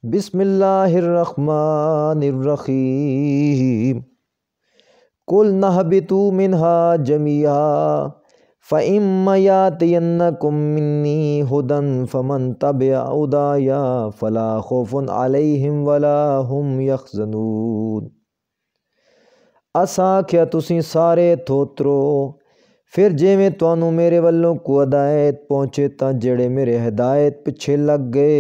بسم اللہ الرحمن الرحیم قُلْ نَهْبِطُوا مِنْهَا جَمِيعًا فَإِمَّا يَأْتِيَنَّكُم مِّنِّي هُدًى فَمَن تَبِعَ هُدَايَ فَلَا خَوْفٌ عَلَيْهِمْ وَلَا هُمْ يَحْزَنُونَ۔ اساں کیا تسی سارے تھوترو پھر جیویں تانوں میرے والوں کو ہدایت پہنچے تاں جڑے میرے ہدایت پچھے لگ گئے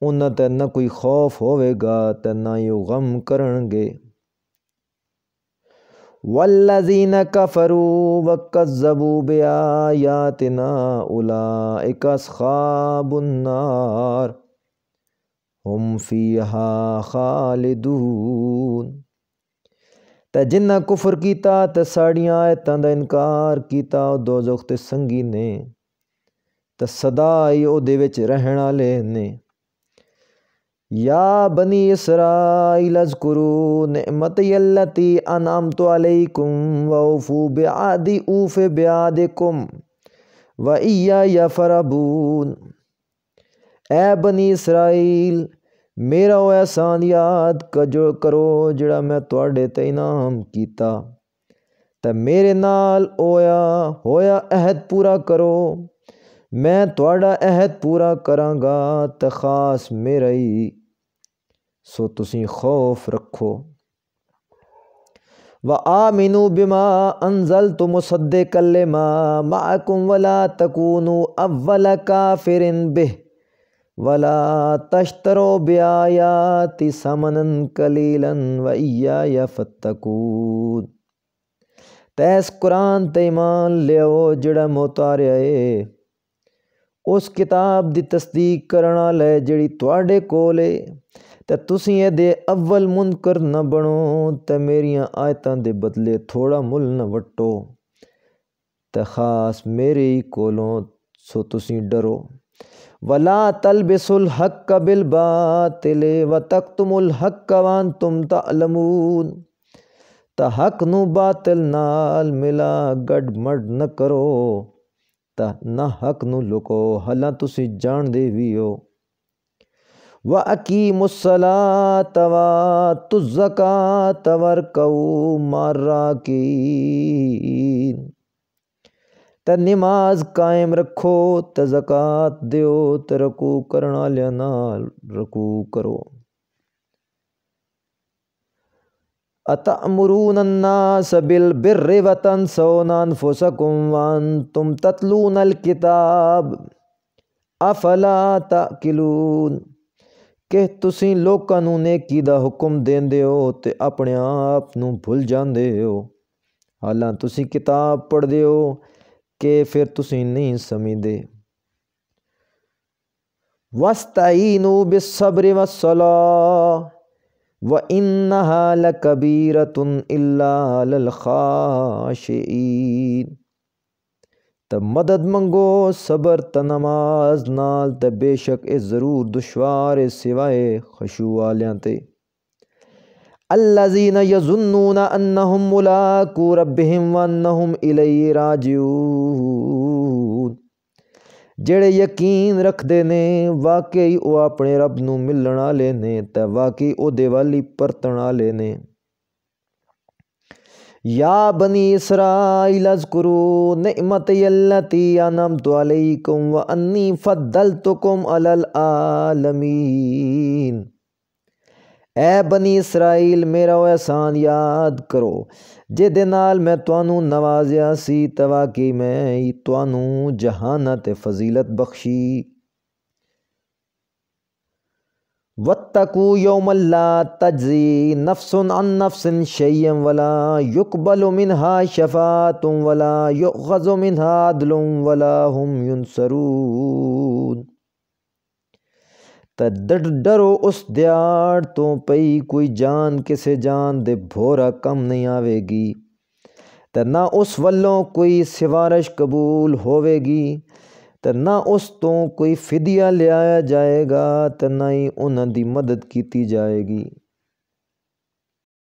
انہاں تے نہ کوئی خوف ہوئے گا تے نہ ہی غم کرن گے۔ والذین کفروا وکذبوا بآیاتنا اولئک اصحاب النار ہم فیہا خالدون۔ تے جنہ کفر کیتا تے ساڑیاں آیتاں دا انکار کیتا او دوزخ تے سنگی نے تے سدا ہی او دے وچ رہن والے نے۔ یا بنی اسرائیل اذکروا نعمتی اللتی انعمت علیکم واوفوا بعہدی اوف بعہدکم وإیایا فارہبون۔ اے بنی اسرائیل میرا وہ احسان یاد کرو جڑا میں تواڈے تے انعام کیتا تے میرے نال ہویا عہد پورا کرو۔ میں تواڈا عہد پورا کراں گا تے خاص میرا ہی سو تسی خوف رکھو۔ وآمنوا بما انزلت مصدقا لما معکم ولا تکونوا اول کافر بہ ولا تشتروا بآیاتی ثمنا قلیلا وإیایا فاتقون۔ تے اس قرآن تے ایمان لیو جڑا میں اتاریا ہے اس کتاب دی تصدیق کرن والے جڑی تواڈے کول ہے تے تسی اے دے اول منکر نہ بنو تے میریاں آیتاں دے بدلے تھوڑا مل نہ وٹو تے خاص میرے ہی کولوں سو تسی ڈرو۔ ولا تلبسوا الحق بالباطل وتکتموا الحق وانتم تعلمون۔ تا حق نو باطل نال ملا گڈ مڈ نہ کرو تا نہ حق نو لکو حالاں تسی جان دے وی ہو۔ وَأَقِیمُوا الصَّلَاةَ وَآتُوا الزَّکَاةَ وَارْکَعُوا مَعَ الرَّاکعِینَ۔ تے نماز قائم رکھو تے زکوٰۃ دیو تے رکوع کرن والیاں نال رکوع کرو۔ اَتَأْمُرُونَ النَّاسَ بِالْبِرِّ وَتَنْسَوْنَ أَنفُسَکُم وَأَنتُم تَتْلُونَ الْکِتَابَ اَفَلَا تَعْقِلُونَ۔ کہ تسی لوکاں نوں نیکی دا حکم دیندے ہو تے اپنے آپ نوں بھل جاندے ہو حالاں تسی کتاب پڑھدے ہو کہ پھر تسی نہیں سمجھدے۔ وَاسْتَعِینُوا بِالصَّبْرِ وَالصَّلَاةِ وَإِنَّهَا لَکَبِیرَةٌ إِلَّا عَلَى الْخَاشِعِینَ۔ تے مدد منگو صبر تے نماز نال تے بے شک اے ضرور دشوار ہے سوائے خشوع والیاں تے۔ الذین یظنون انہم ملاقو ربہم وانہم الیہ راجعون۔ جڑے یقین رکھ دے نے واقعی او اپنے رب نو ملن والے نے تے واقعی او دے والی پرتن والے نے۔ یا بنی اسرائیل اذکروا نعمتی اللتی انعمت علیکم وانی فضلتکم علی العالمین۔ اے بنی اسرائیل میرا وہ احسان یاد کرو جے نال میں تانوں نوازیا سی تے واقعی میں ہی تانوں جہاناں تے فضیلت بخشی۔ واتقوا یوما لا تجزی نفس عن نفس شیئا ولا یقبل منها شفاعۃ ولا یؤخذ منها عدل ولا هم ینصرون۔ تے ڈرو اس دیاڑ تو پئی کوئی جان کسے جان دے بھورا کم نہیں آوے گی تے نہ اس والوں کوئی سفارش قبول ہوے گی تے نہ اس تو کوئی فدیہ لیا جائے گا تے نہ ہی انہاں دی مدد کیتی جائے گی۔